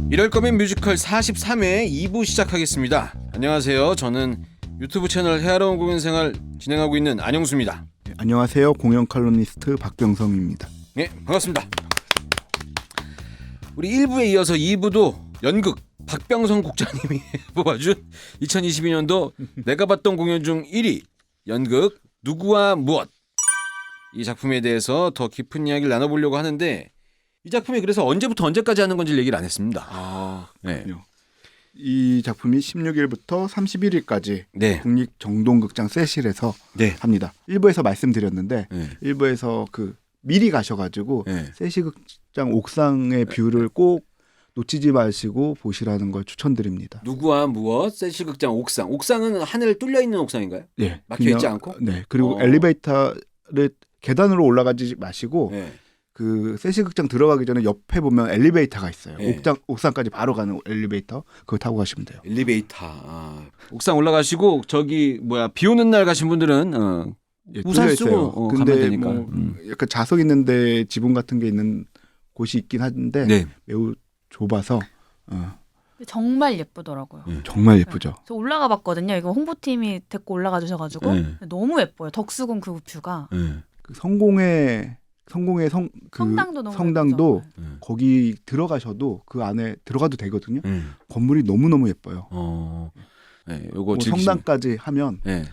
이럴 거면 뮤지컬 43회 2부 시작하겠습니다. 안녕하세요. 저는 유튜브 채널 헤아려운 공연생활 진행하고 있는 안영수입니다. 네, 안녕하세요. 공연 칼럼니스트 박병성입니다. 네, 반갑습니다. 우리 1부에 이어서 2부도 연극 박병성 국장님이 뽑아준 2022년도 내가 봤던 공연 중 1위 연극 누구와 무엇, 이 작품에 대해서 더 깊은 이야기를 나눠보려고 하는데, 이 작품이 그래서 언제부터 언제까지 하는 건지 얘기를 안 했습니다. 네. 이 작품이 16일부터 31일까지 네. 국립정동극장 세실에서 네. 합니다. 1부에서 말씀드렸는데 네. 1부에서 미리 가셔가지고 네. 세실극장 옥상의 뷰를 꼭 놓치지 마시고 보시라는 걸 추천드립니다. 누구와 무엇 세실극장 옥상. 옥상은 하늘 뚫려 있는 옥상인가요? 네, 막혀 있지 않고? 네. 그리고 엘리베이터를 계단으로 올라가지 마시고 네. 그 세실극장 들어가기 전에 옆에 보면 엘리베이터가 있어요. 네. 옥상까지 바로 가는 엘리베이터. 그거 타고 가시면 돼요. 엘리베이터. 옥상 올라가시고 비 오는 날 가신 분들은 예, 우산 뚫려 쓰고 있어요. 가면 근데 되니까. 약간 자석 있는데 지붕 같은 게 있는 곳이 있긴 한데 네. 매우 좁아서 정말 예쁘더라고요. 정말 예쁘죠. 저 올라가 봤거든요. 이거 홍보팀이 데리고 올라가 주셔가지고 네. 너무 예뻐요. 덕수궁 그 뷰가. 그 성공의 성당도 너무 성당도 예쁘죠. 거기 들어가셔도 그 안에 들어가도 되거든요. 네. 건물이 너무 너무 예뻐요. 네. 요거 뭐 성당까지 하면 네.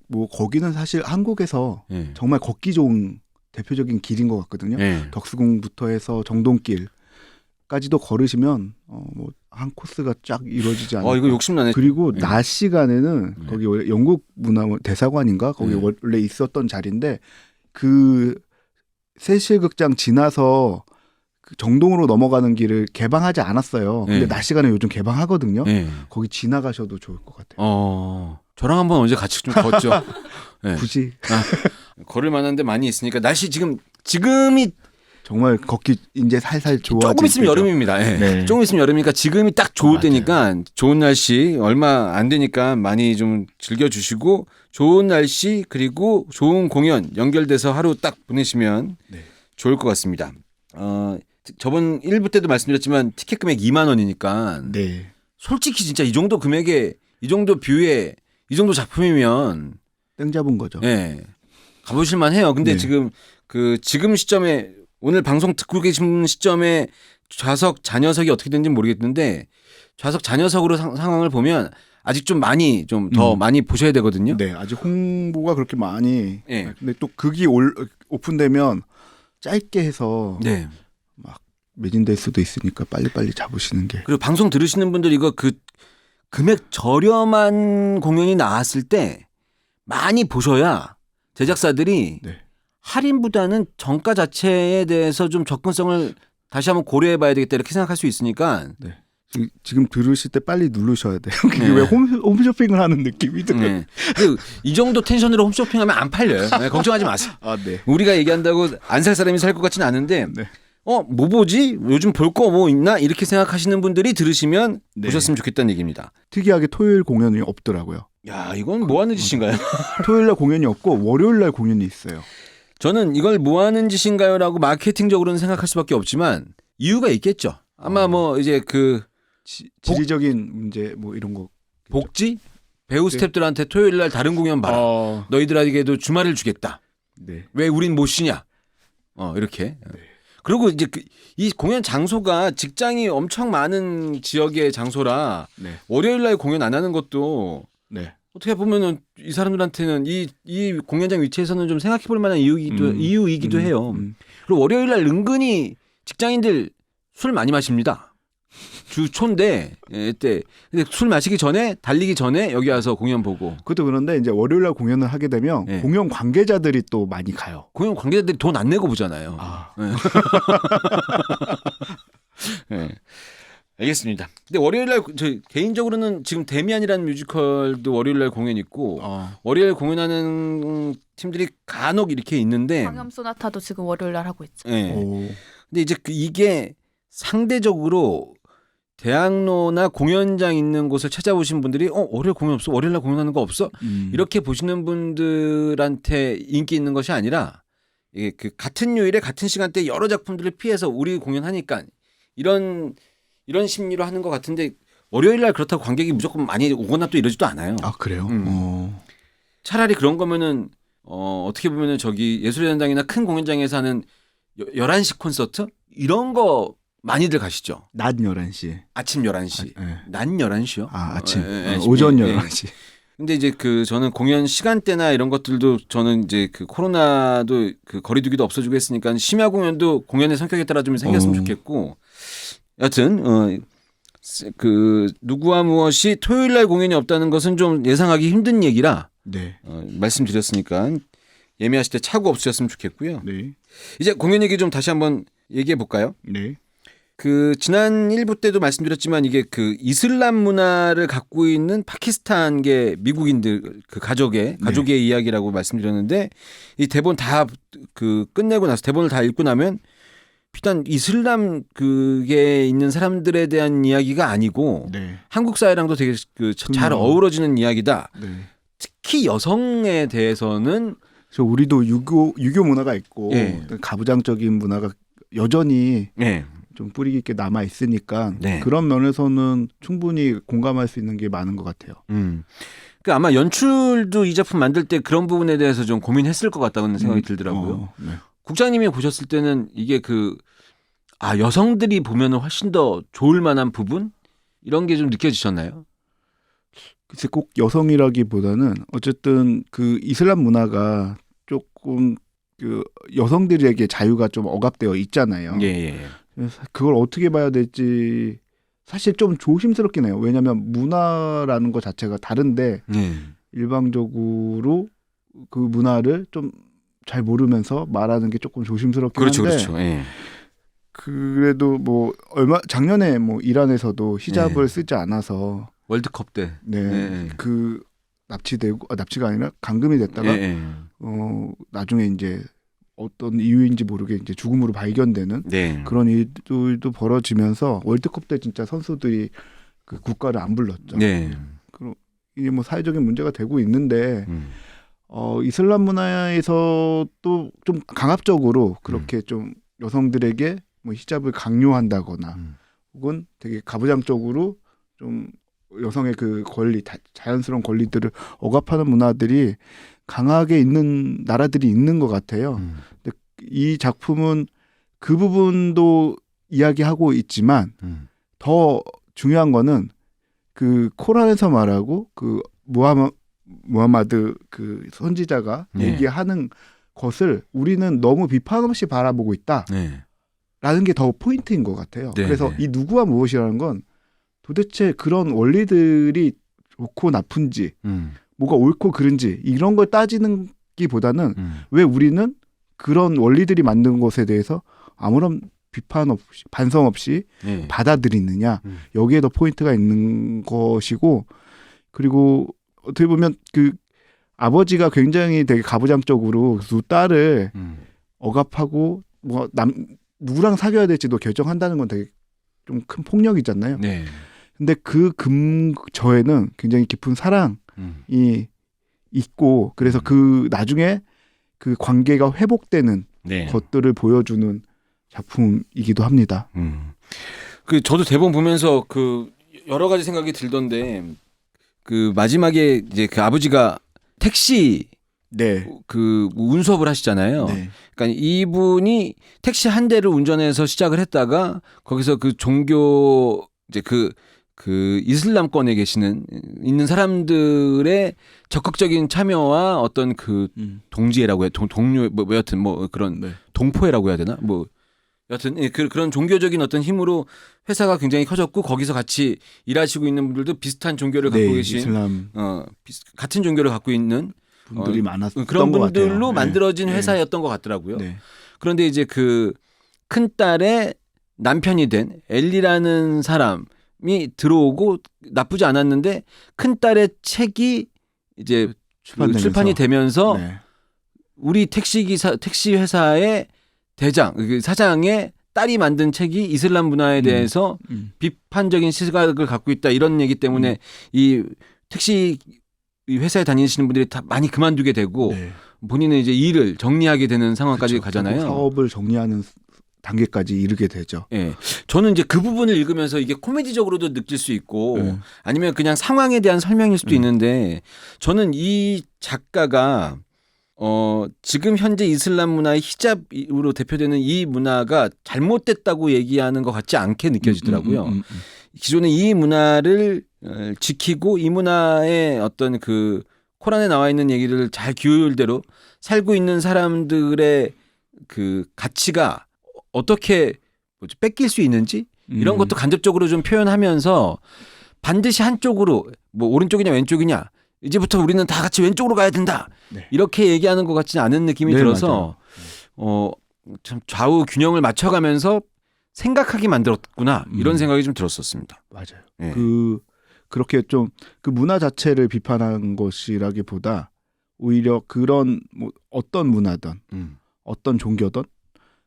뭐 거기는 사실 한국에서 네. 정말 걷기 좋은 대표적인 길인 것 같거든요. 네. 덕수궁부터 해서 정동길까지도 걸으시면 뭐 한 코스가 쫙 이루어지지 않을까. 이거 욕심나네. 그리고 네. 낮 시간에는 네. 거기 원래 영국 문화 대사관인가 거기 네. 원래 있었던 자리인데 그 세실극장 지나서 그 정동으로 넘어가는 길을 개방하지 않았어요. 근데 네. 낮 시간에 요즘 개방하거든요. 네. 거기 지나가셔도 좋을 것 같아요. 저랑 한번 언제 같이 좀 걷죠. 네. 굳이 걸을 만한데 많이 있으니까. 날씨 지금이 정말 걷기 이제 살살 좋아질 조금 있으면 때죠. 여름입니다. 네. 네. 조금 있으면 여름이니까 지금이 딱 좋을 맞아요. 때니까, 좋은 날씨 얼마 안 되니까 많이 좀 즐겨주시고, 좋은 날씨 그리고 좋은 공연 연결돼서 하루 딱 보내시면 네. 좋을 것 같습니다. 저번 1부 때도 말씀드렸지만 티켓 금액 2만 원이니까 네. 솔직히 진짜 이 정도 금액에 이 정도 뷰에 이 정도 작품이면 땡 잡은 거죠. 네, 가보실만 해요. 근데 네. 지금 시점에, 오늘 방송 듣고 계신 시점에 좌석 좌녀석이 어떻게 되는지 모르겠는데, 좌석 좌녀석으로 상황을 보면 아직 좀 많이 좀 더 많이 보셔야 되거든요. 네, 아직 홍보가 그렇게 많이. 네. 근데 또 극이 오픈되면 짧게 해서 네. 매진될 수도 있으니까 빨리빨리 잡으시는 게. 그리고 방송 들으시는 분들 이거 금액 저렴한 공연이 나왔을 때 많이 보셔야 제작사들이 네. 할인보다는 정가 자체에 대해서 좀 접근성을 다시 한번 고려해봐야 되겠다 이렇게 생각할 수 있으니까. 네. 지금 들으실 때 빨리 누르셔야 돼요. 그게 네. 왜 홈쇼핑을 하는 느낌이 들어요. 네. 근데 이 정도 텐션으로 홈쇼핑하면 안 팔려요. 네, 걱정하지 마세요. 아, 네. 우리가 얘기한다고 안 살 사람이 살 것 같지는 않은데, 네. 뭐 보지? 요즘 볼 거 뭐 있나? 이렇게 생각하시는 분들이 들으시면 네. 보셨으면 좋겠다는 얘기입니다. 특이하게 토요일 공연이 없더라고요. 야, 이건 뭐 하는 짓인가요? 토요일 날 공연이 없고 월요일 날 공연이 있어요. 저는 이걸 뭐 하는 짓인가요라고 마케팅적으로는 생각할 수밖에 없지만 이유가 있겠죠. 아마 뭐 이제 지리적인 문제 뭐 이런 거. 복지? 배우 스태프들한테 토요일 날 다른 공연 봐라. 너희들에게도 주말을 주겠다. 네. 왜 우린 못 쉬냐? 이렇게. 그리고 이제 이 공연 장소가 직장이 엄청 많은 지역의 장소라 네. 월요일 날 공연 안 하는 것도 네. 어떻게 보면은 이 사람들한테는 이 공연장 위치에서는 좀 생각해 볼 만한 이유이기도 해요. 그리고 월요일 날 은근히 직장인들 술 많이 마십니다. 주 초인데 근데 술 마시기 전에, 달리기 전에 여기 와서 공연 보고. 그것도 그런데 이제 월요일 날 공연을 하게 되면 네. 공연 관계자들이 또 많이 가요. 공연 관계자들이 돈 안 내고 보잖아요. 네. 알겠습니다. 근데 월요일 날 저 개인적으로는 지금 데미안이라는 뮤지컬도 월요일 날 공연 있고, 월요일 공연하는 팀들이 간혹 이렇게 있는데, 광염 소나타도 지금 월요일 날 하고 있죠. 네. 근데 이제 이게 상대적으로 대학로나 공연장 있는 곳을 찾아보신 분들이 월요일 공연 없어? 월요일 날 공연하는 거 없어? 이렇게 보시는 분들한테 인기 있는 것이 아니라, 이게 같은 요일에 같은 시간대에 여러 작품들을 피해서 우리 공연하니까 이런 이런 심리로 하는 것 같은데 월요일 날 그렇다고 관객이 무조건 많이 오거나 또 이러지도 않아요. 아 그래요? 차라리 그런 거면은 어떻게 보면은 저기 예술의 전당이나 큰 공연장에서 하는 11시 콘서트 이런 거 많이들 가시죠. 낮 11시. 아침 11시. 예. 낮 11시요? 아침. 예, 오전 예. 11시. 근데 이제 그 저는 공연 시간대나 이런 것들도 저는 이제 그 코로나도 그 거리두기도 없어지고 했으니까 심야 공연도 공연의 성격에 따라 좀 생겼으면 좋겠고 여튼 그 누구와 무엇이 토요일 날 공연이 없다는 것은 좀 예상하기 힘든 얘기라 네. 말씀드렸으니까 예매하실 때 착오 없으셨으면 좋겠고요. 네. 이제 공연 얘기 좀 다시 한번 얘기해 볼까요? 네. 그 지난 1부 때도 말씀드렸지만 이게 그 이슬람 문화를 갖고 있는 파키스탄계 미국인들 그 가족의 이야기라고 말씀드렸는데 이 대본 다 그 끝내고 나서 대본을 다 읽고 나면 비단 이슬람 그게 있는 사람들에 대한 이야기가 아니고 네. 한국 사회랑도 되게 그 잘 어우러지는 이야기다. 네. 특히 여성에 대해서는 저 우리도 유교 문화가 있고 예. 가부장적인 문화가 여전히 네. 좀 뿌리 깊게 남아 있으니까 네. 그런 면에서는 충분히 공감할 수 있는 게 많은 것 같아요. 그 아마 연출도 이 작품 만들 때 그런 부분에 대해서 좀 고민했을 것 같다는 생각이 들더라고요. 네. 국장님이 보셨을 때는 이게 여성들이 보면은 훨씬 더 좋을 만한 부분 이런 게 좀 느껴지셨나요? 글쎄 꼭 여성이라기보다는 어쨌든 그 이슬람 문화가 조금 그 여성들에게 자유가 좀 억압되어 있잖아요. 예. 그래서 그걸 어떻게 봐야 될지 사실 좀 조심스럽긴 해요. 왜냐하면 문화라는 것 자체가 다른데 일방적으로 그 문화를 좀 잘 모르면서 말하는 게 조금 조심스럽긴 그렇죠, 한데 그렇죠. 예. 그래도 뭐 작년에 뭐 이란에서도 히잡을 쓰지 않아서 월드컵 때. 그 납치가 아니라 감금이 됐다가 나중에 이제 어떤 이유인지 모르게 이제 죽음으로 발견되는 그런 일들도 벌어지면서 월드컵 때 진짜 선수들이 그 국가를 안 불렀죠. 그리고 이게 뭐 사회적인 문제가 되고 있는데 이슬람 문화에서 또 좀 강압적으로 그렇게 좀 여성들에게 뭐 히잡을 강요한다거나 혹은 되게 가부장적으로 좀 여성의 그 권리, 자연스러운 권리들을 억압하는 문화들이 강하게 있는 나라들이 있는 것 같아요. 근데 이 작품은 그 부분도 이야기하고 있지만 더 중요한 거는 그 코란에서 말하고 그 무하마드 그 선지자가 얘기하는 것을 우리는 너무 비판 없이 바라보고 있다. 라는 게 더 포인트인 것 같아요. 그래서 이 누구와 무엇이라는 건 도대체 그런 원리들이 좋고 나쁜지 뭐가 옳고 그른지 이런 걸 따지는 기보다는 왜 우리는 그런 원리들이 만든 것에 대해서 아무런 비판 없이 반성 없이 받아들이느냐 여기에 더 포인트가 있는 것이고 그리고 어떻게 보면 그 아버지가 굉장히 되게 가부장적으로 두 딸을 억압하고 뭐 누구랑 사귀어야 될지도 결정한다는 건 되게 좀 큰 폭력이잖아요. 근데 그 근저에는 굉장히 깊은 사랑이 있고 그래서 그 나중에 그 관계가 회복되는 것들을 보여주는 작품이기도 합니다. 그 저도 대본 보면서 그 여러 가지 생각이 들던데 그 마지막에 이제 그 아버지가 택시 그 운수업을 하시잖아요. 그러니까 이분이 택시 한 대를 운전해서 시작을 했다가 거기서 그 종교 이제 그 이슬람권에 있는 사람들의 적극적인 참여와 어떤 그 동지애라고 해 동료 뭐 여하튼 뭐 그런 동포애라고 해야 되나 뭐 여하튼 그런 종교적인 어떤 힘으로 회사가 굉장히 커졌고 거기서 같이 일하시고 있는 분들도 비슷한 종교를 갖고 계신 이슬람 같은 종교를 갖고 있는 분들이 많았던 그런 것 분들로 같아요. 만들어진 회사였던 것 같더라고요. 그런데 이제 그 큰 딸의 남편이 된 엘리라는 사람이 들어오고 나쁘지 않았는데 큰 딸의 책이 이제 출판이 되면서 우리 택시 회사의 대장 사장의 딸이 만든 책이 이슬람 문화에 대해서 비판적인 시각을 갖고 있다 이런 얘기 때문에 이 택시 회사에 다니시는 분들이 다 많이 그만두게 되고 본인은 이제 일을 정리하게 되는 상황까지 가잖아요. 사업을 정리하는 단계까지 이르게 되죠. 예. 저는 이제 그 부분을 읽으면서 이게 코미디적으로도 느낄 수 있고 아니면 그냥 상황에 대한 설명일 수도 있는데 저는 이 작가가 지금 현재 이슬람 문화의 히잡으로 대표되는 이 문화가 잘못됐다고 얘기하는 것 같지 않게 느껴지더라고요. 기존의 이 문화를 지키고 이 문화의 어떤 그 코란에 나와 있는 얘기를 잘 규율대로 살고 있는 사람들의 그 가치가 어떻게 뺏길 수 있는지 이런 것도 간접적으로 좀 표현하면서 반드시 한쪽으로 뭐 오른쪽이냐 왼쪽이냐 이제부터 우리는 다 같이 왼쪽으로 가야 된다. 네. 이렇게 얘기하는 것 같지 않은 느낌이 들어서 참 좌우 균형을 맞춰가면서 생각하게 만들었구나 이런 생각이 좀 들었었습니다. 맞아요. 네. 그렇게 좀 그 문화 자체를 비판한 것이라기보다 오히려 그런 뭐 어떤 문화든 어떤 종교든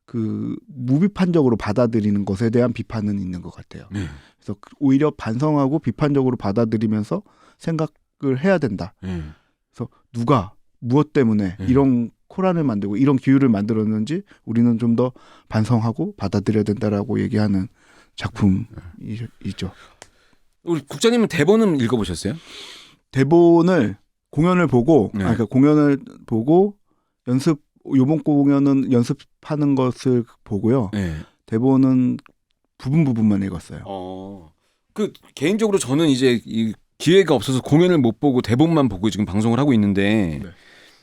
그 무비판적으로 받아들이는 것에 대한 비판은 있는 것 같아요. 그래서 오히려 반성하고 비판적으로 받아들이면서 생각을 해야 된다. 그래서 누가 무엇 때문에 이런 코란을 만들고 이런 기율을 만들었는지 우리는 좀 더 반성하고 받아들여야 된다라고 얘기하는 작품이죠. 우리 국장님은 대본은 읽어보셨어요? 대본을 공연을 보고 그러니까 공연을 보고 요번 공연은 연습하는 것을 보고요. 대본은 부분만 읽었어요. 그 개인적으로 저는 이제 이 기회가 없어서 공연을 못 보고 대본만 보고 지금 방송을 하고 있는데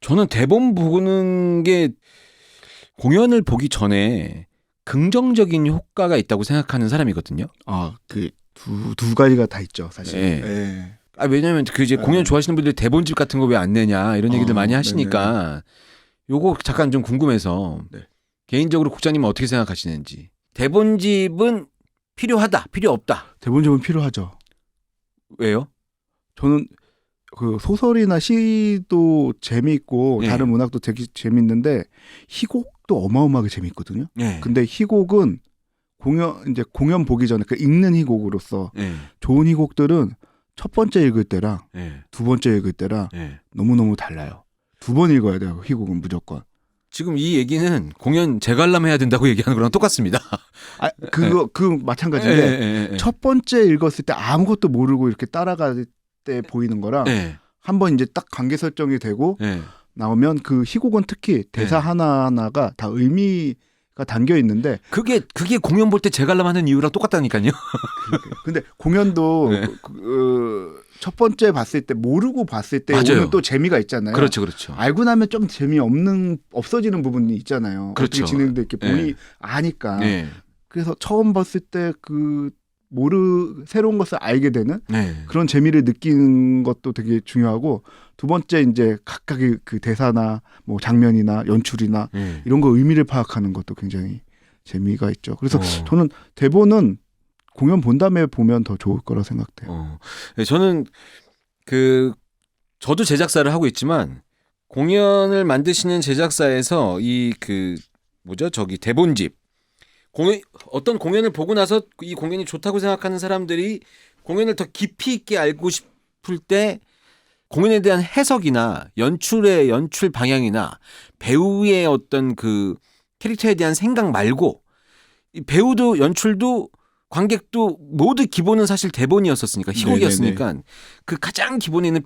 저는 대본 보는 게 공연을 보기 전에 긍정적인 효과가 있다고 생각하는 사람이거든요. 그 두 가지가 다 있죠, 사실. 왜냐하면 그 이제 공연 좋아하시는 분들이 대본집 같은 거 왜 안 내냐 이런 얘기들 많이 하시니까 요거 잠깐 좀 궁금해서 개인적으로 국장님은 어떻게 생각하시는지. 대본집은 필요하다, 필요 없다. 대본집은 필요하죠. 왜요? 저는 그 소설이나 시도 재미있고 다른 문학도 되게 재미있는데 희곡도 어마어마하게 재미있거든요. 근데 희곡은 공연 보기 전에 그 읽는 희곡으로서 좋은 희곡들은 첫 번째 읽을 때랑 두 번째 읽을 때랑 너무너무 달라요. 두 번 읽어야 돼요. 희곡은 무조건. 지금 이 얘기는 공연 재관람해야 된다고 얘기하는 거랑 똑같습니다. 그 마찬가지인데 첫 번째 읽었을 때 아무것도 모르고 이렇게 따라갈 때 보이는 거랑 한번 이제 딱 관계 설정이 되고 나오면 그 희곡은 특히 대사 하나하나가 다 의미가 담겨 있는데 그게 공연 볼 때 재관람하는 이유랑 똑같다니까요. 근데 공연도 첫 번째 봤을 때 모르고 봤을 때 오는 또 재미가 있잖아요. 그렇죠. 알고 나면 좀 없어지는 부분이 있잖아요. 그렇죠. 어떻게 진행될게 본인이 아니까. 그래서 처음 봤을 때 새로운 것을 알게 되는 그런 재미를 느끼는 것도 되게 중요하고 두 번째 이제 각각의 그 대사나 뭐 장면이나 연출이나 이런 거 의미를 파악하는 것도 굉장히 재미가 있죠. 그래서 저는 대본은 공연 본 다음에 보면 더 좋을 거라 생각돼요. 저는 저도 제작사를 하고 있지만 공연을 만드시는 제작사에서 대본집 어떤 공연을 보고 나서 이 공연이 좋다고 생각하는 사람들이 공연을 더 깊이 있게 알고 싶을 때 공연에 대한 해석이나 연출 방향이나 배우의 어떤 그 캐릭터에 대한 생각 말고 이 배우도 연출도 관객도 모두 기본은 사실 대본이었었으니까 희곡이었으니까 그 가장 기본에 있는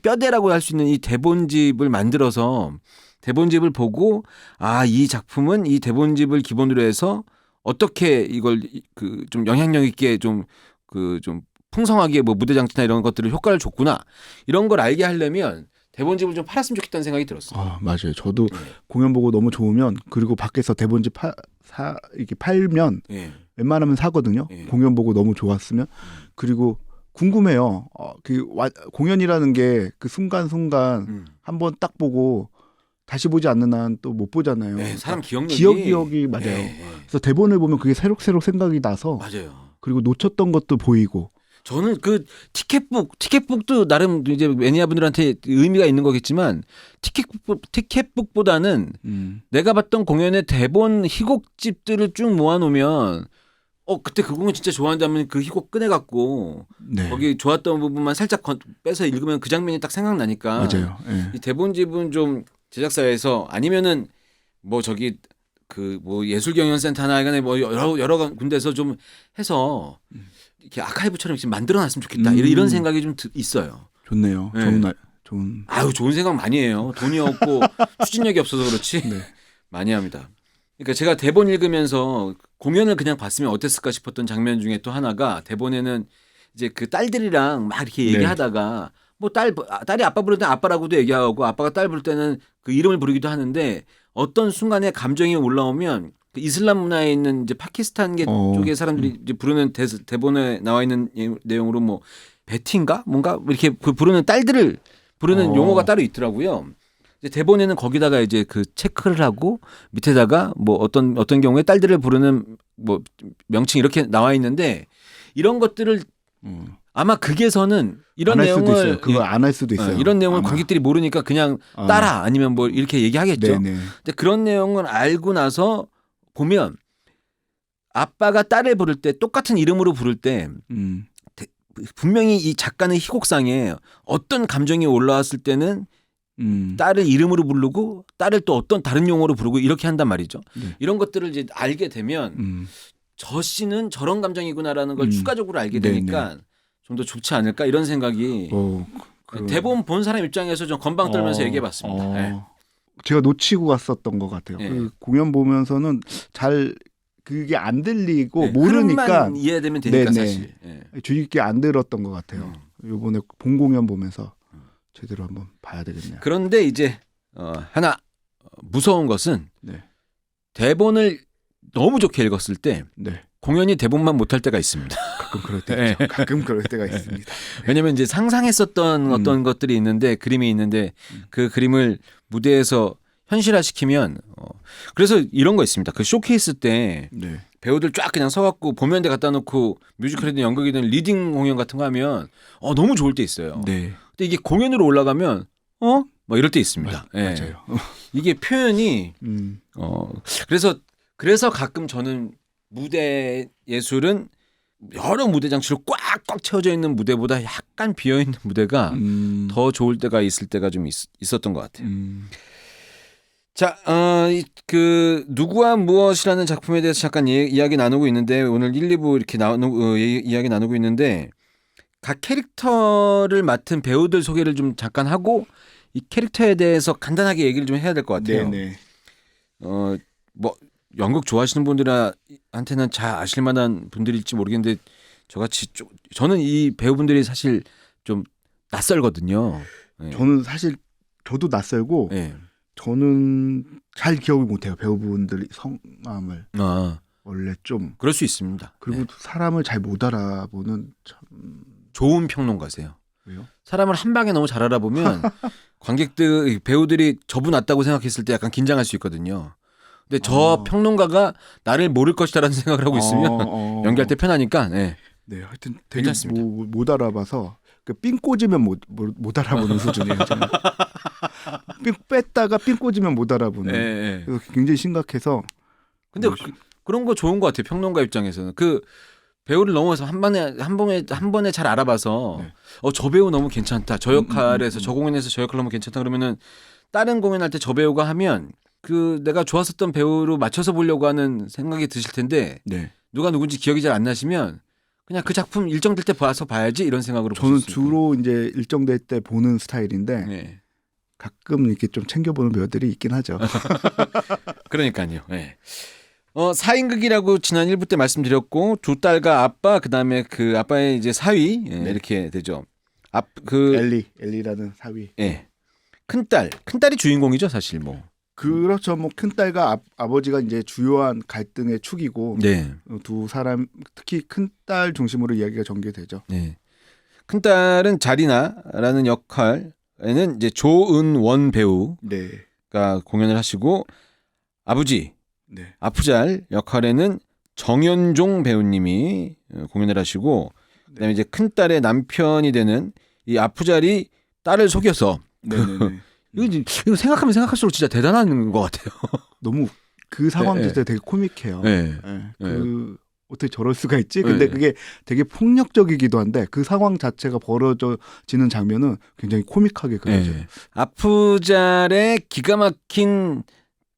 뼈대라고 할 수 있는 이 대본집을 만들어서 대본집을 보고 이 작품은 이 대본집을 기본으로 해서 어떻게 이걸 좀 영향력 있게 좀 풍성하게 뭐 무대 장치나 이런 것들을 효과를 줬구나 이런 걸 알게 하려면 대본집을 좀 팔았으면 좋겠다는 생각이 들었어요. 맞아요. 저도 공연 보고 너무 좋으면 그리고 밖에서 대본집 이렇게 팔면 웬만하면 사거든요. 공연 보고 너무 좋았으면 그리고 궁금해요. 공연이라는 게 그 순간순간 한번 딱 보고 다시 보지 않는 한 또 못 보잖아요. 사람 기억력이 맞아요. 그래서 대본을 보면 그게 새록새록 생각이 나서 그리고 놓쳤던 것도 보이고. 저는 그 티켓북도 나름 이제 매니아분들한테 의미가 있는 거겠지만 티켓북보다는 내가 봤던 공연의 대본 희곡집들을 쭉 모아놓으면 그때 그 공연 진짜 좋아한다면 그 희곡 꺼내갖고 거기 좋았던 부분만 살짝 빼서 읽으면 그 장면이 딱 생각나니까 맞아요. 이 대본집은 좀 제작사에서 아니면은 그 뭐 예술경연센터나 이간에 뭐 여러 군데서 좀 해서 이렇게 아카이브처럼 이렇게 만들어놨으면 좋겠다 이런 생각이 좀 있어요. 좋네요. 네. 좋은. 아유 좋은 생각 많이 해요. 돈이 없고 추진력이 없어서 그렇지 네. 많이 합니다. 그러니까 제가 대본 읽으면서 공연을 그냥 봤으면 어땠을까 싶었던 장면 중에 또 하나가 대본에는 이제 그 딸들이랑 막 이렇게 얘기하다가 뭐 딸이 아빠 부를 때는 아빠라고도 얘기하고 아빠가 딸 부를 때는 그 이름을 부르기도 하는데 어떤 순간에 감정이 올라오면 그 이슬람 문화에 있는 이제 파키스탄계 쪽의 사람들이 이제 부르는 대본에 나와 있는 내용으로 뭐 베티인가 뭔가 이렇게 그 부르는 딸들을 부르는 용어가 따로 있더라고요. 이제 대본에는 거기다가 이제 그 체크를 하고 밑에다가 뭐 어떤 경우에 딸들을 부르는 뭐 명칭 이렇게 나와 있는데 이런 것들을 아마 극에서는 이런 내용을 그거 안 할 수도 있어요. 이런 내용을 아마. 관객들이 모르니까 그냥 따라 아니면 뭐 이렇게 얘기하겠죠. 네네. 근데 그런 내용을 알고 나서 보면 아빠가 딸을 부를 때 똑같은 이름으로 부를 때 분명히 이 작가는 희곡상에 어떤 감정이 올라왔을 때는 딸을 이름으로 부르고 딸을 또 어떤 다른 용어로 부르고 이렇게 한단 말이죠. 네. 이런 것들을 이제 알게 되면 저 씨는 저런 감정이구나라는 걸 추가적으로 알게 되니까 좀 더 좋지 않을까 이런 생각이 대본 본 사람 입장에서 좀 건방 떨면서 얘기해봤습니다. 네. 제가 놓치고 갔었던 것 같아요. 네. 그 공연 보면서는 잘 그게 안 들리고 모르니까 흐름만 이해되면 되니까 네네. 사실. 네. 주의 깊게 안 들었던 것 같아요. 이번에 본 공연 보면서 제대로 한번 봐야 되겠네요. 그런데 이제 하나 무서운 것은 네. 대본을 너무 좋게 읽었을 때 네. 공연이 대본만 못할 때가 있습니다. 가끔 그럴 때 있죠. 가끔 그럴 때가 있습니다. 왜냐면 이제 상상했었던 어떤 것들이 있는데 그림이 있는데 그 그림을 무대에서 현실화시키면 그래서 이런 거 있습니다. 그 쇼케이스 때 네. 배우들 쫙 그냥 서갖고 보면대 갖다 놓고 뮤지컬이든 연극이든 리딩 공연 같은 거 하면 너무 좋을 때 있어요. 네. 근데 이게 공연으로 올라가면 뭐 이럴 때 있습니다. 맞아요. 이게 표현이 그래서 가끔 저는 무대 예술은 여러 무대 장치로 꽉꽉 채워져 있는 무대보다 약간 비어 있는 무대가 더 좋을 때가 있을 때가 좀 있었던 것 같아요. 자, 그 누구와 무엇이라는 작품에 대해서 잠깐 이야기 나누고 있는데 오늘 1, 2부 이렇게 이야기 나누고 있는데 각 캐릭터를 맡은 배우들 소개를 좀 잠깐 하고 이 캐릭터에 대해서 간단하게 얘기를 좀 해야 될 것 같아요. 네네. 뭐 연극 좋아하시는 분들한테는 잘 아실 만한 분들일지 모르겠는데 저는 이 배우분들이 사실 좀 낯설거든요. 네. 저는 사실 저도 낯설고 네. 저는 잘 기억을 못해요. 배우분들이 성함을 원래 좀 그럴 수 있습니다. 그리고 네. 사람을 잘 못 알아보는 참 좋은 평론가세요. 왜요? 사람을 한 방에 너무 잘 알아보면 관객들 배우들이 저분 낫다고 생각했을 때 약간 긴장할 수 있거든요. 근데 저 평론가가 나를 모를 것이다라는 생각을 하고 있으면 연기할 때 편하니까. 네. 네, 하여튼 되게 괜찮습니다. 못 알아봐서 그 삥 꽂으면 못 알아보는 수준이에요. 저는. 삥 뺐다가 삥 꽂으면 못 알아보는. 네. 그래서 굉장히 심각해서. 근데 그런 거 좋은 것 같아요. 평론가 입장에서는 그 배우를 넘어서 한 번에 잘 알아봐서 네. 저 배우 너무 괜찮다. 저 역할에서 저 공연에서 저 역할 너무 괜찮다. 그러면은 다른 공연할 때 저 배우가 하면 그 내가 좋았었던 배우로 맞춰서 보려고 하는 생각이 드실 텐데 네. 누가 누군지 기억이 잘 안 나시면 그냥 그 작품 일정될 때 봐야지 이런 생각으로 저는 보실 수 있습니다. 주로 이제 일정될 때 보는 스타일인데 네. 가끔 이렇게 좀 챙겨보는 배우들이 있긴 하죠. 그러니까요. 네. 4인극이라고 지난 1부 때 말씀드렸고 두 딸과 아빠 그다음에 그 아빠의 이제 사위 이렇게 되죠. 엘리라는 사위. 예. 큰딸이 주인공이죠, 사실 뭐. 그렇죠. 뭐 큰딸과 아버지가 이제 주요한 갈등의 축이고 네. 두 사람 특히 큰딸 중심으로 이야기가 전개되죠. 네. 큰딸은 자리나라는 역할에는 이제 조은원 배우가 네. 공연을 하시고 아버지 네. 아프잘 역할에는 정연종 배우님이 공연을 하시고 그다음에 이제 큰딸의 남편이 되는 이 아프잘이 딸을 속여서 네네네. 이거 생각하면 생각할수록 진짜 대단한 것 같아요. 너무 그 상황 자체가 되게 코믹해요. 네. 그 어떻게 저럴 수가 있지? 근데 그게 되게 폭력적이기도 한데 그 상황 자체가 벌어지는 장면은 굉장히 코믹하게 그려져요. 아프잘의 기가 막힌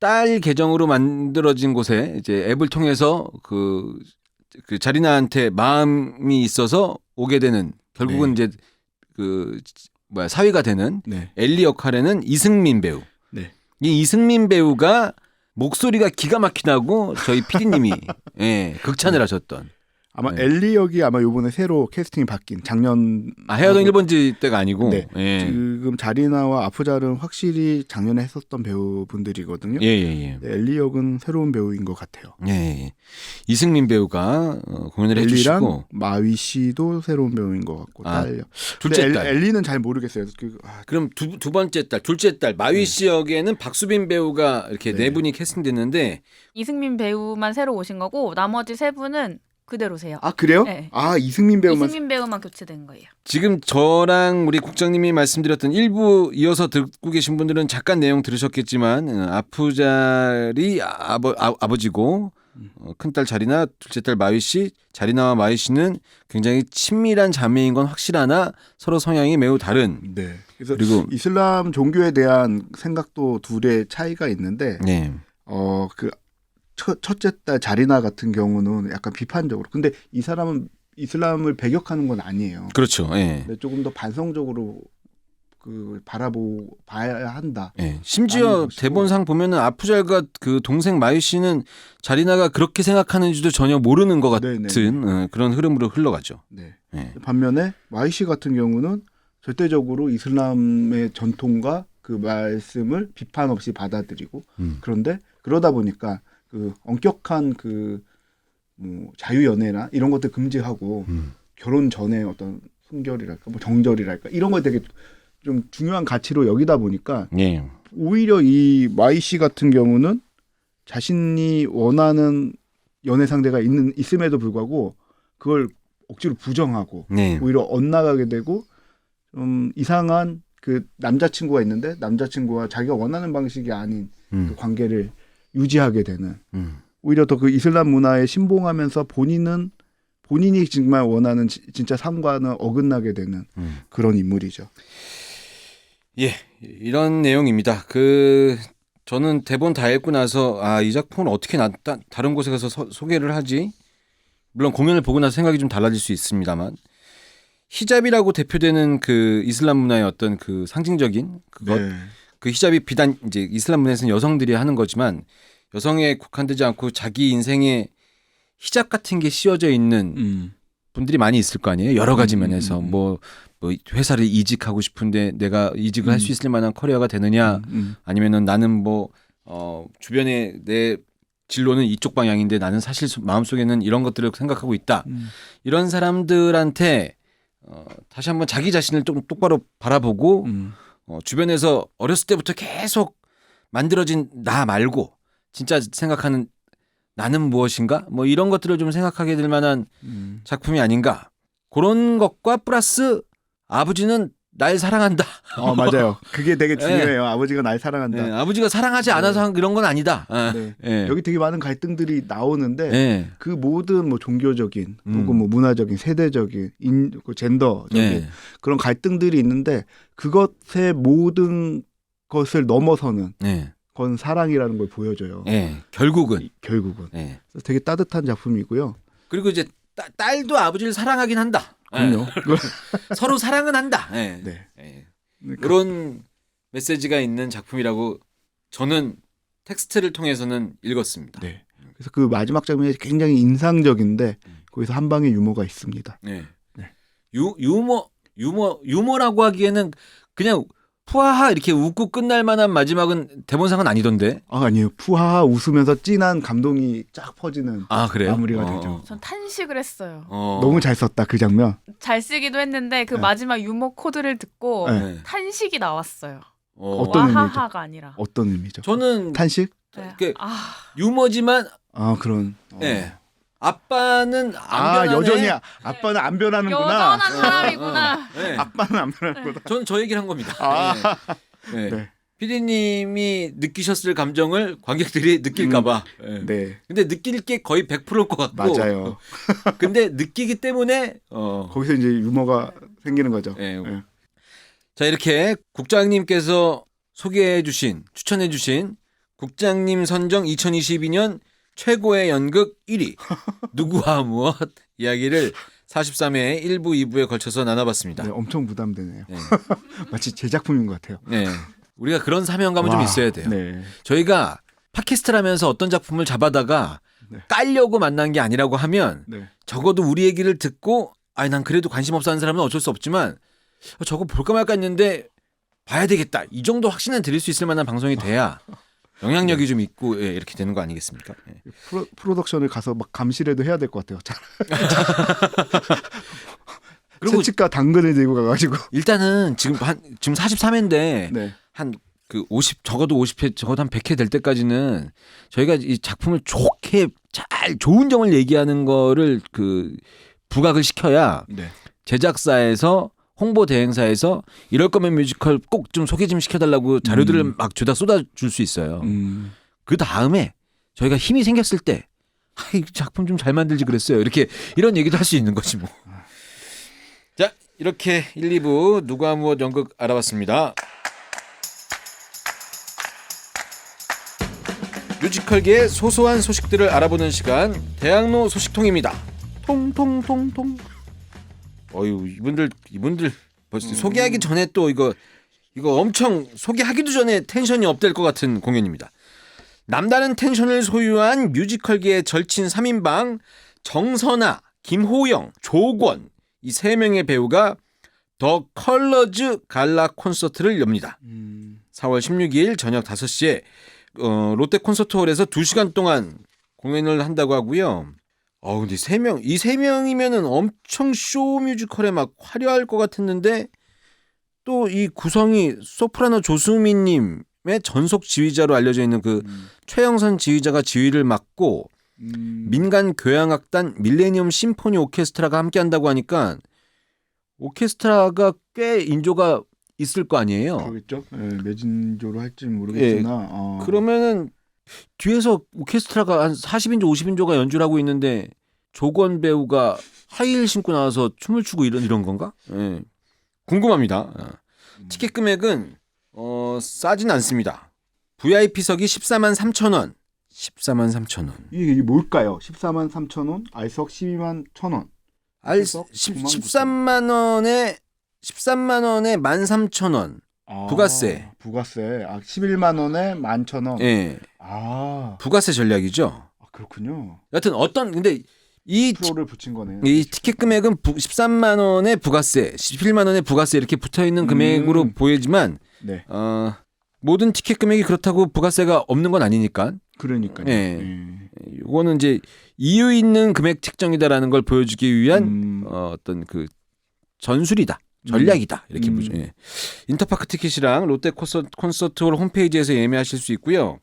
딸 계정으로 만들어진 곳에 이제 앱을 통해서 그 자리나한테 마음이 있어서 오게 되는 결국은 네. 이제 사위가 되는 네. 엘리 역할에는 이승민 배우. 네. 이 이승민 배우가 목소리가 기가 막히다고 저희 PD님이 극찬을 하셨던. 아마 네. 엘리 역이 아마 요번에 새로 캐스팅이 바뀐 작년 헤어동 1번지 때가 아니고. 네. 예. 지금 자리나와 아프잘은 확실히 작년에 했었던 배우분들이거든요. 예. 네, 엘리 역은 새로운 배우인 것 같아요. 예. 이승민 배우가 공연을 엘리랑 해주시고. 마위 씨도 새로운 배우인 것 같고 딸. 둘째 딸. 엘리는 잘 모르겠어요. 그럼 두 번째 딸, 둘째 딸 마위 씨 역에는 박수빈 배우가 이렇게 네 분이 캐스팅됐는데 이승민 배우만 새로 오신 거고 나머지 세 분은 그대로세요. 아 그래요? 네. 아 이승민 배우만 이승민 배우만 교체된 거예요. 지금 저랑 우리 국장님이 말씀드렸던 일부 이어서 듣고 계신 분들은 잠깐 내용 들으셨겠지만 아프잘이 아버지고 큰딸 자리나 둘째 딸 마위 씨, 자리나와 마위 씨는 굉장히 친밀한 자매인 건 확실하나 서로 성향이 매우 다른. 네. 그래서 그리고 이슬람 종교에 대한 생각도 둘의 차이가 있는데 네. 그 첫째 딸 자리나 같은 경우는 약간 비판적으로. 근데 이 사람은 이슬람을 배격하는 건 아니에요. 그렇죠. 예. 근데 조금 더 반성적으로 봐야 한다. 예. 심지어 대본상 보면은 아프잘과 그 동생 마유 씨는 자리나가 그렇게 생각하는지도 전혀 모르는 것 같은 그런 흐름으로 흘러가죠. 네. 예. 반면에 마이 씨 같은 경우는 절대적으로 이슬람의 전통과 그 말씀을 비판 없이 받아들이고 그런데 그러다 보니까 그 엄격한 뭐 자유연애나 이런 것들 금지하고 결혼 전에 어떤 순결이랄까 뭐 정절이랄까 이런 거 되게 좀 중요한 가치로 여기다 보니까 예. 오히려 이 마이 씨 같은 경우는 자신이 원하는 연애 상대가 있음에도 불구하고 그걸 억지로 부정하고 네. 오히려 엇나가게 되고 좀 이상한 그 남자친구가 있는데 남자친구와 자기가 원하는 방식이 아닌 그 관계를 유지하게 되는 오히려 더 그 이슬람 문화에 신봉하면서 본인이 정말 원하는 진짜 삶과는 어긋나게 되는 그런 인물이죠. 예, 이런 내용입니다. 저는 대본 다 읽고 나서 이 작품을 어떻게 다른 곳에 가서 소개를 하지? 물론 공연을 보고 나서 생각이 좀 달라질 수 있습니다만 히잡이라고 대표되는 그 이슬람 문화의 어떤 그 상징적인 그것, 네. 그 히잡이 비단 이제 이슬람 문화에서는 여성들이 하는 거지만 여성에 국한되지 않고 자기 인생에 히잡 같은 게 씌워져 있는 분들이 많이 있을 거 아니에요. 여러 가지 면에서 뭐 회사를 이직하고 싶은데 내가 이직을 할 수 있을 만한 커리어가 되느냐 아니면은 나는 주변에 내 진로는 이쪽 방향인데 나는 사실 마음속에는 이런 것들을 생각하고 있다. 이런 사람들한테 다시 한번 자기 자신을 좀 똑바로 바라보고 주변에서 어렸을 때부터 계속 만들어진 나 말고 진짜 생각하는 나는 무엇인가? 뭐 이런 것들을 좀 생각하게 될 만한 작품이 아닌가. 그런 것과 플러스 아버지는 날 사랑한다. 맞아요. 그게 되게 중요해요. 아버지가 날 사랑한다. 네, 아버지가 사랑하지 않아서 그런 건 아니다. 네. 여기 되게 많은 갈등들이 나오는데 그 모든 뭐 종교적인 혹은 뭐 문화적인 세대적인 젠더적인 그런 갈등들이 있는데 그것의 모든 것을 넘어서는 그건 사랑이라는 걸 보여줘요. 결국은. 그래서 되게 따뜻한 작품이고요. 그리고 이제 딸도 아버지를 사랑하긴 한다. 그럼요. 서로 사랑은 한다. 그런 메시지가 있는 작품이라고 저는 텍스트를 통해서는 읽었습니다. 네. 그래서 그 마지막 장면이 굉장히 인상적인데 거기서 한 방의 유머가 있습니다. 유머라고 하기에는 그냥 푸하하 이렇게 웃고 끝날 만한 마지막은 대본상은 아니던데. 아니에요. 푸하하 웃으면서 진한 감동이 쫙 퍼지는 그래요? 마무리가 되죠. 전 탄식을 했어요. 너무 잘 썼다 그 장면. 잘 쓰기도 했는데 그 마지막 유머 코드를 듣고 탄식이 나왔어요. 어떤 의미죠? 와하하가 아니라. 어떤 의미죠? 저는 탄식? 유머지만 그런. 아빠는 안 변하네. 여전히 아빠는 안 변하는구나. 여전한 사람이구나. 아빠는 안 변하는구나. 저는 저 얘기를 한 겁니다. 네. PD님이 느끼셨을 감정을 관객들이 느낄까봐. 네. 근데 느낄 게 거의 100%일 것 같고. 맞아요. 근데 느끼기 때문에 거기서 이제 유머가 생기는 거죠. 자, 이렇게 국장님께서 추천해주신 국장님 선정 2022년 최고의 연극 1위 누구와 무엇 이야기를 43회 1부 2부에 걸쳐서 나눠봤습니다. 네, 엄청 부담되네요. 네. 마치 제 작품인 것 같아요. 네. 우리가 그런 사명감은 좀 있어야 돼요. 네. 저희가 팟캐스트를 하면서 어떤 작품을 잡아다가 네. 깔려고 만난 게 아니라고 하면 네. 적어도 우리 얘기를 듣고 아니 난 그래도 관심 없어 하는 사람은 어쩔 수 없지만 저거 볼까 말까 했는데 봐야 되겠다. 이 정도 확신을 드릴 수 있을 만한 방송이 돼야 영향력이 좀 있고 예, 이렇게 되는 거 아니겠습니까? 예. 프로덕션을 가서 막 감시라도 해야 될 것 같아요. 그리고 채찍과 당근을 들고 가가지고 일단은 지금 43회인데 네. 한 그 50 적어도 50회 적어도 한 100회 될 때까지는 저희가 이 작품을 좋게 잘 좋은 점을 얘기하는 거를 그 부각을 시켜야 네. 제작사에서 홍보 대행사에서 이럴 거면 뮤지컬 꼭 좀 소개 좀 시켜달라고 자료들을 막 주다 쏟아줄 수 있어요. 그 다음에 저희가 힘이 생겼을 때 이 작품 좀 잘 만들지 그랬어요. 이렇게 이런 얘기도 할 수 있는 거지 뭐. 자 이렇게 1, 2부 누가 무엇 연극 알아봤습니다. 뮤지컬계의 소소한 소식들을 알아보는 시간 대학로 소식통입니다. 통통통통. 어유 이분들 벌써 소개하기 전에 또 이거 엄청 소개하기도 전에 텐션이 업될 것 같은 공연입니다. 남다른 텐션을 소유한 뮤지컬계의 절친 3인방 정선아, 김호영, 조권 이 세 명의 배우가 더 컬러즈 갈라 콘서트를 엽니다. 4월 16일 저녁 5시에 롯데 콘서트홀에서 2시간 동안 공연을 한다고 하고요. 근데 이 세 명이면은 엄청 쇼 뮤지컬에 막 화려할 것 같았는데 또 이 구성이 소프라노 조수미님의 전속 지휘자로 알려져 있는 그 최영선 지휘자가 지휘를 맡고 민간 교향악단 밀레니엄 심포니 오케스트라가 함께한다고 하니까 오케스트라가 꽤 인조가 있을 거 아니에요. 그렇겠죠. 네, 매진조로 할지 모르겠으나 그러면은 뒤에서 오케스트라가 한 40인조 50인조가 연주를 하고 있는데 조건 배우가 하이힐 신고 나와서 춤을 추고 이런 건가? 예. 궁금합니다. 티켓 금액은 싸진 않습니다. VIP석이 14만 3천 원. 14만 3천 원. 이게 뭘까요? 14만 3천 원, R석 12만 1천 원. 13만 원에 13,300원 부가세. 부가세. 11만 원에 11,000원. 예. 부가세 전략이죠. 그렇군요. 여튼 근데 이 프로를 붙인 거네요. 이 티켓 금액은 13만 원에 부가세, 11만 원에 부가세 이렇게 붙어 있는 금액으로 보이지만 네. 모든 티켓 금액이 그렇다고 부가세가 없는 건 아니니까. 그러니까요. 이거는 이제 이유 있는 금액 책정이다라는 걸 보여주기 위한 어떤 그 전술이다. 전략이다. 이렇게 보죠. 예. 인터파크 티켓이랑 롯데 콘서트홀 홈페이지에서 예매하실 수 있고요.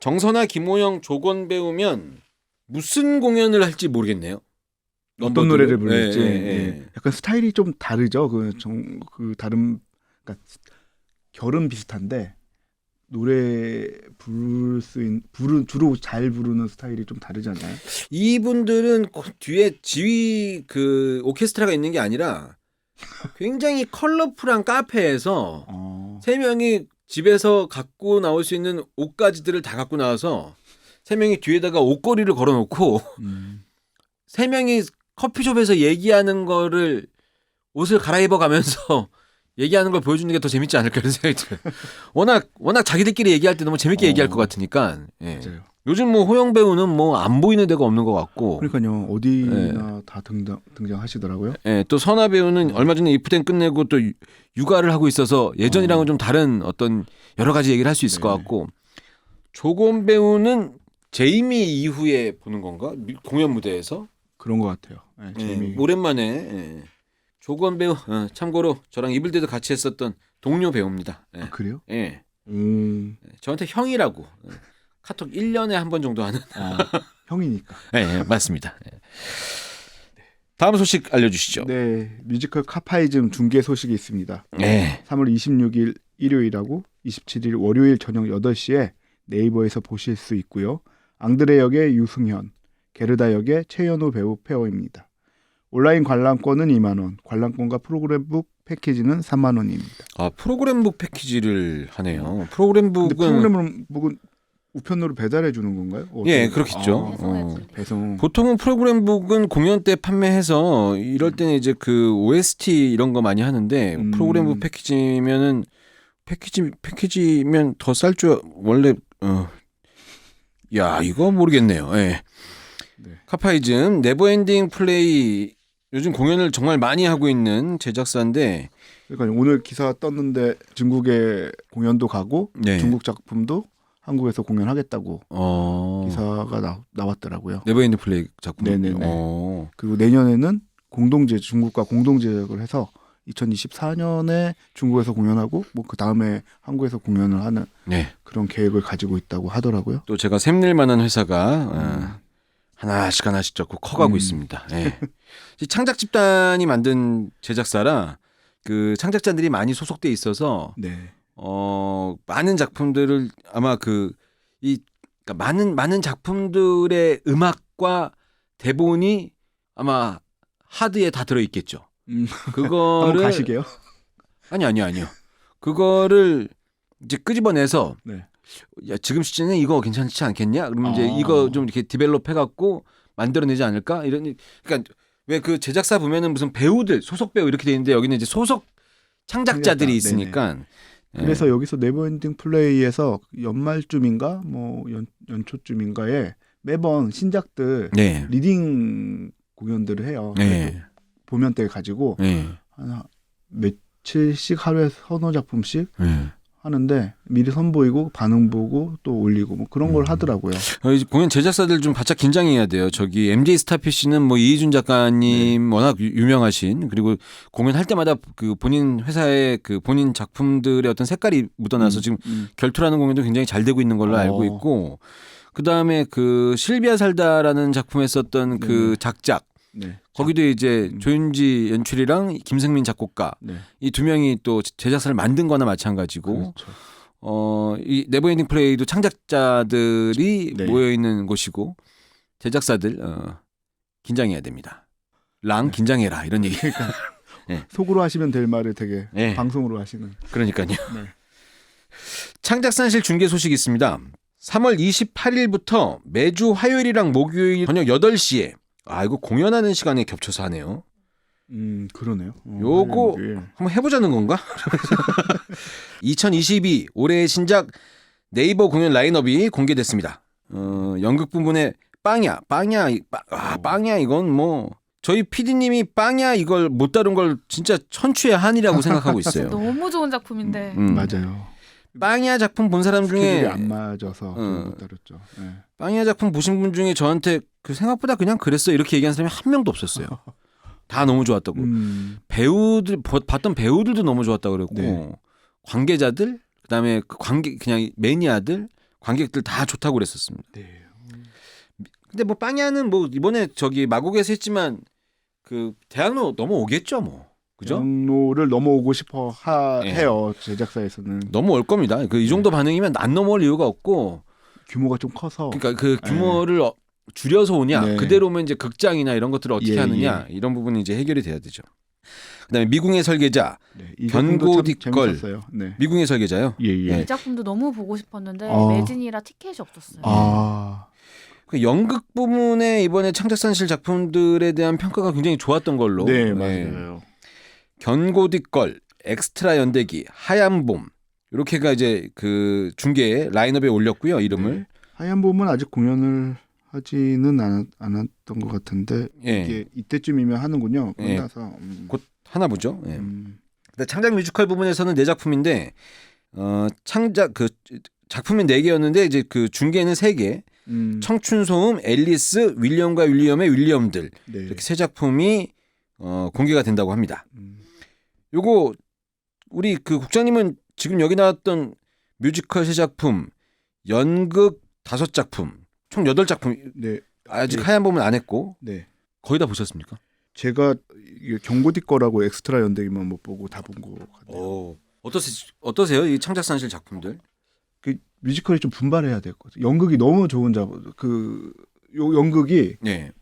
정선아, 김호영, 조건 배우면 무슨 공연을 할지 모르겠네요. 어떤 노래를 부를지. 예. 약간 스타일이 좀 다르죠. 다른 그러니까 결은 비슷한데 노래 주로 잘 부르는 스타일이 좀 다르잖아요. 이분들은 뒤에 지휘 그 오케스트라가 있는 게 아니라 굉장히 컬러풀한 카페에서 세 명이 집에서 갖고 나올 수 있는 옷가지들을 다 갖고 나와서 세 명이 뒤에다가 옷걸이를 걸어놓고 세 명이 커피숍에서 얘기하는 거를 옷을 갈아입어 가면서 얘기하는 걸 보여주는 게 더 재밌지 않을까 이런 생각이 들어요. 워낙 자기들끼리 얘기할 때 너무 재밌게 얘기할 것 같으니까. 예. 맞아요. 요즘 뭐 호영 배우는 뭐 안 보이는 데가 없는 것 같고. 그러니까요. 어디나 다 등장하시더라고요. 예, 또 선아 배우는 얼마 전에 이프텐 끝내고 또 육아를 하고 있어서 예전이랑은 좀 다른 어떤 여러 가지 얘기를 할 수 있을 것 같고. 조건 배우는 제이미 이후에 보는 건가? 공연 무대에서? 그런 것 같아요. 예, 오랜만에. 예. 조건 배우 참고로 저랑 이블 때도 같이 했었던 동료 배우입니다. 예. 그래요? 예. 저한테 형이라고 카톡 1년에 한 번 정도 하는. 형이니까. 예, 맞습니다. 예. 다음 소식 알려주시죠. 네, 뮤지컬 카파이즘 중계 소식이 있습니다. 네. 3월 26일 일요일하고 27일 월요일 저녁 8시에 네이버에서 보실 수 있고요. 앙드레 역의 유승현, 게르다 역의 최연호 배우 페어입니다. 온라인 관람권은 2만 원, 관람권과 프로그램북 패키지는 3만 원입니다. 프로그램북 패키지를 하네요. 프로그램북은 우편으로 배달해 주는 건가요? 예, 그렇겠죠. 배송. 보통은 프로그램북은 공연 때 판매해서 이럴 때는 이제 그 OST 이런 거 많이 하는데 프로그램북 패키지면 더 쌀 줄 원래 야 이거 모르겠네요. 예. 네. 카파이즘 네버엔딩 플레이 요즘 공연을 정말 많이 하고 있는 제작사인데 그러니까 오늘 기사 떴는데 중국에 공연도 가고 네. 중국 작품도 한국에서 공연하겠다고 기사가 나왔더라고요. 네버엔딩 플레이 작품. 네네네. 그리고 내년에는 중국과 공동 제작을 해서 2024년에 중국에서 공연하고 뭐 그 다음에 한국에서 공연을 하는 네. 그런 계획을 가지고 있다고 하더라고요. 또 제가 샘낼 만한 회사가 하나씩 자꾸 커가고 있습니다. 예. 이 창작 집단이 만든 제작사라 그 창작자들이 많이 소속돼 있어서 네. 많은 작품들을 아마 그러니까 많은 작품들의 음악과 대본이 아마 하드에 다 들어 있겠죠. 그거를 한번 가시게요? 아니요. 그거를 이제 끄집어내서 네. 야, 지금 시즌에 이거 괜찮지 않겠냐? 그러면 이제 이거 좀 이렇게 디벨롭 해갖고 만들어내지 않을까? 그러니까 왜 그 제작사 보면은 무슨 배우들 소속 배우 이렇게 돼 있는데 여기는 이제 소속 창작자들이 있으니까. 그래서 여기서 네버엔딩 플레이에서 연말쯤인가 뭐 연초쯤인가에 매번 신작들 리딩 공연들을 해요. 보면 때 가지고 하나 며칠씩 하루에 서너 작품씩 하는데 미리 선보이고 반응 보고 또 올리고 뭐 그런 걸 하더라고요. 공연 제작사들 좀 바짝 긴장해야 돼요. 저기 MJ 스타피쉬는 뭐 이희준 작가님 워낙 유명하신 그리고 공연할 때마다 그 본인 회사의 그 본인 작품들의 어떤 색깔이 묻어나서 지금 결투라는 공연도 굉장히 잘 되고 있는 걸로 알고 있고 그 다음에 그 실비아 살다라는 작품에 썼던 그 작작 거기도 이제 조윤지 연출이랑 김승민 작곡가 이 두 명이 또 제작사를 만든 거나 마찬가지고 이 네버엔딩 플레이도 창작자들이 모여 있는 곳이고 제작사들 긴장해야 됩니다. 긴장해라 이런 얘기. 속으로 하시면 될 말을 되게 방송으로 하시는. 그러니까요. 창작산실 중계 소식이 있습니다. 3월 28일부터 매주 화요일이랑 목요일 저녁 8시에 이거 공연하는 시간에 겹쳐서 하네요. 그러네요. 요거 한번 해보자는 건가? 2022 올해의 신작 네이버 공연 라인업이 공개됐습니다. 연극 부분에 빵야 이건 뭐 저희 PD님이 빵야 이걸 못 다룬 걸 진짜 천추의 한이라고 생각하고 있어요. 너무 좋은 작품인데. 맞아요. 빵야 작품 본 사람 중에 안 맞아서 못 다뤘죠. 빵야 작품 보신 분 중에 저한테 그 생각보다 그냥 그랬어 이렇게 얘기한 사람이 한 명도 없었어요. 다 너무 좋았다고. 배우들 봤던 배우들도 너무 좋았다고 그랬고 관계자들 그다음에 그 그냥 매니아들 관객들 다 좋다고 그랬었습니다. 근데 뭐 빵야는 뭐 이번에 저기 마곡에서 했지만 그 대학로 넘어오겠죠 뭐. 그죠? 대학로를 넘어오고 싶어 해요. 제작사에서는. 넘어올 겁니다. 이 정도 반응이면 안 넘어올 이유가 없고 규모가 좀 커서. 그러니까 그 규모를 줄여서 오냐 그대로 오면 이제 극장이나 이런 것들을 어떻게 하느냐 이런 부분이 이제 해결이 돼야 되죠. 그다음에 미궁의 설계자 견고디걸 미궁의 설계자요. 이 작품도 너무 보고 싶었는데 매진이라 티켓이 없었어요. 그 연극 부문에 이번에 창작산실 작품들에 대한 평가가 굉장히 좋았던 걸로. 맞아요. 견고디걸, 엑스트라 연대기, 하얀 봄 이렇게가 이제 그 중계 라인업에 올렸고요 이름을. 하얀 봄은 아직 공연을 하지는 않았던 것 같은데 이게 이때쯤이면 하는군요. 끝나서 곧 하나 보죠. 근데 창작 뮤지컬 부분에서는 4작품인데 창작 그 작품이 4개였는데 이제 그 중계는 3개. 청춘 소음, 앨리스, 윌리엄과 윌리엄의 윌리엄들 이렇게 3작품이 공개가 된다고 합니다. 요거 우리 그 국장님은 지금 여기 나왔던 뮤지컬 3작품, 연극 5작품, 총 8작품. 아직 하얀 봄은 안 했고. 거의 다 보셨습니까? 제가 경고디 거라고 엑스트라 연대기만 못 보고 다 본 것 같아요. 어떠세요? 이 창작산실 작품들? 그 뮤지컬이 좀 분발해야 될 것 같아요. 연극이 너무 좋은 연극이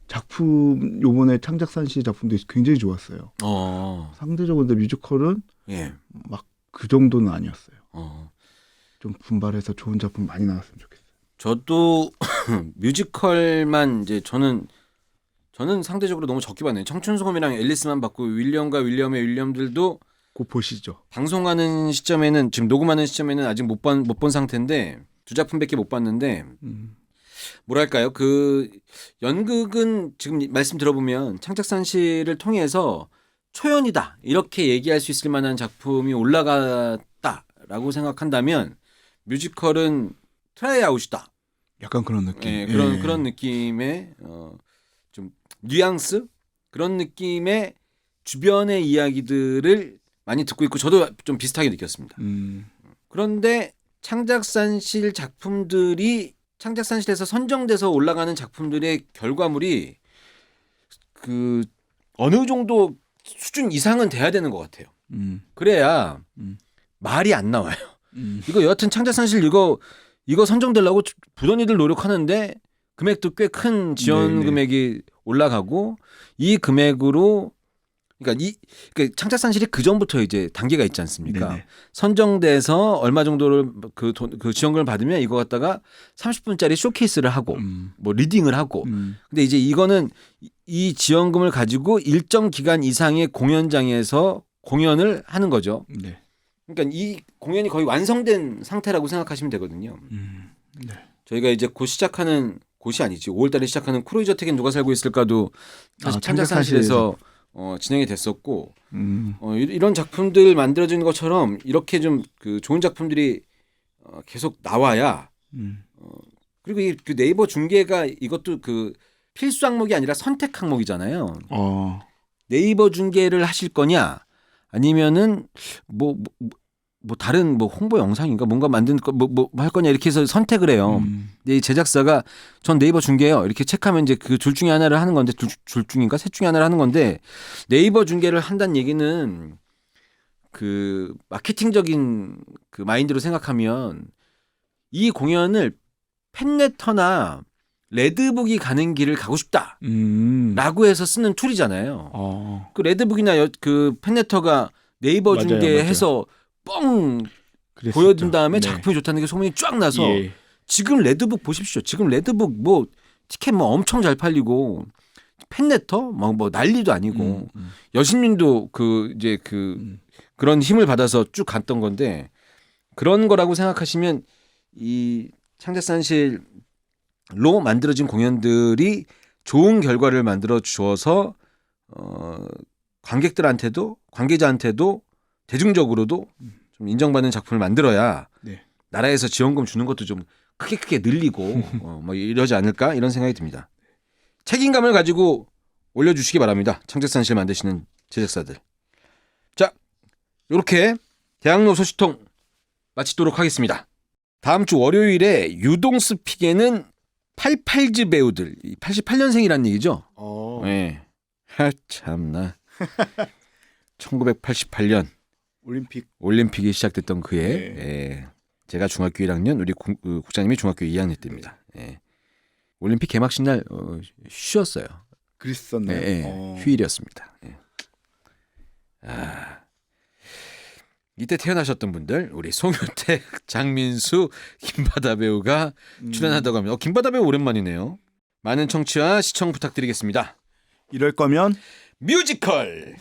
작품 요번에 창작산실 작품도 굉장히 좋았어요. 상대적으로 근데 뮤지컬은 막 그 정도는 아니었어요. 좀 분발해서 좋은 작품 많이 나왔으면 좋겠어요. 저도 뮤지컬만 이제 저는 상대적으로 너무 적게 봤네요. 청춘소금이랑 앨리스만 봤고 윌리엄과 윌리엄의 윌리엄들도 곧 보시죠. 방송하는 시점에는 지금 녹음하는 시점에는 아직 못 본 상태인데 두 작품밖에 못 봤는데 뭐랄까요? 그 연극은 지금 말씀 들어보면 창작산실을 통해서 초연이다 이렇게 얘기할 수 있을 만한 작품이 올라갔다라고 생각한다면 뮤지컬은 트라이아웃이다. 약간 그런 느낌. 예, 그런 느낌의 좀 뉘앙스 그런 느낌의 주변의 이야기들을 많이 듣고 있고 저도 좀 비슷하게 느꼈습니다. 그런데 창작산실 작품들이 창작산실에서 선정돼서 올라가는 작품들의 결과물이 그 어느 정도 수준 이상은 돼야 되는 것 같아요. 그래야 말이 안 나와요. 이거 여하튼 창작산실 이거 선정되려고 부던이들 노력하는데 금액도 꽤 큰 지원 네네. 금액이 올라가고 이 금액으로 그러니까 창작산실이 그 전부터 이제 단계가 있지 않습니까? 네네. 선정돼서 얼마 정도를 그 지원금을 받으면 이거 갖다가 30분짜리 쇼케이스를 하고 뭐 리딩을 하고 근데 이제 이거는 이 지원금을 가지고 일정 기간 이상의 공연장에서 공연을 하는 거죠. 네. 그러니까 이 공연이 거의 완성된 상태라고 생각하시면 되거든요. 네. 저희가 이제 곧 시작하는 곳이 아니지 5월달에 시작하는 크루이저 택엔 누가 살고 있을까도 사실 창작산실에서 진행이 됐었고 이런 작품들 만들어지는 것처럼 이렇게 좀 그 좋은 작품들이 계속 나와야 그리고 그 네이버 중계가 이것도 그 필수 항목이 아니라 선택 항목이잖아요. 네이버 중계를 하실 거냐 아니면은 뭐 다른 뭐 홍보 영상인가 뭔가 만든 거 뭐 할 거냐 이렇게 해서 선택을 해요. 근데 이 제작사가 전 네이버 중계요 이렇게 체크하면 이제 그 둘 중에 하나를 하는 건데 둘 중인가 셋 중에 하나를 하는 건데 네이버 중계를 한다는 얘기는 그 마케팅적인 그 마인드로 생각하면 이 공연을 팬레터나 레드북이 가는 길을 가고 싶다라고 해서 쓰는 툴이잖아요. 그 레드북이나 그 팬레터가 네이버 맞아요, 중계해서 뻥 보여준 다음에 작품이 좋다는 게 소문이 쫙 나서 지금 레드북 보십시오. 지금 레드북 뭐 티켓 뭐 엄청 잘 팔리고 팬레터 뭐 난리도 아니고 여신님도 그 이제 그런 힘을 받아서 쭉 갔던 건데 그런 거라고 생각하시면 이 창작산실로 만들어진 공연들이 좋은 결과를 만들어 주어서 관객들한테도 관계자한테도 대중적으로도 좀 인정받는 작품을 만들어야 나라에서 지원금 주는 것도 좀 크게 늘리고 뭐 이러지 않을까 이런 생각이 듭니다. 책임감을 가지고 올려주시기 바랍니다. 창작산실 만드시는 제작사들. 자, 이렇게 대학로 소식통 마치도록 하겠습니다. 다음 주 월요일에 유동수 픽에는 88즈 배우들 88년생이란 얘기죠. 네. 참나. 1988년 올림픽이 시작됐던 그해 예. 제가 중학교 1학년 우리 국장님이 중학교 2학년 때입니다. 예. 올림픽 개막식 날 쉬었어요. 그랬었나요? 예. 휴일이었습니다. 예. 이때 태어나셨던 분들 우리 송유택, 장민수, 김바다 배우가 출연한다고 합니다. 김바다 배우 오랜만이네요. 많은 청취와 시청 부탁드리겠습니다. 이럴 거면 뮤지컬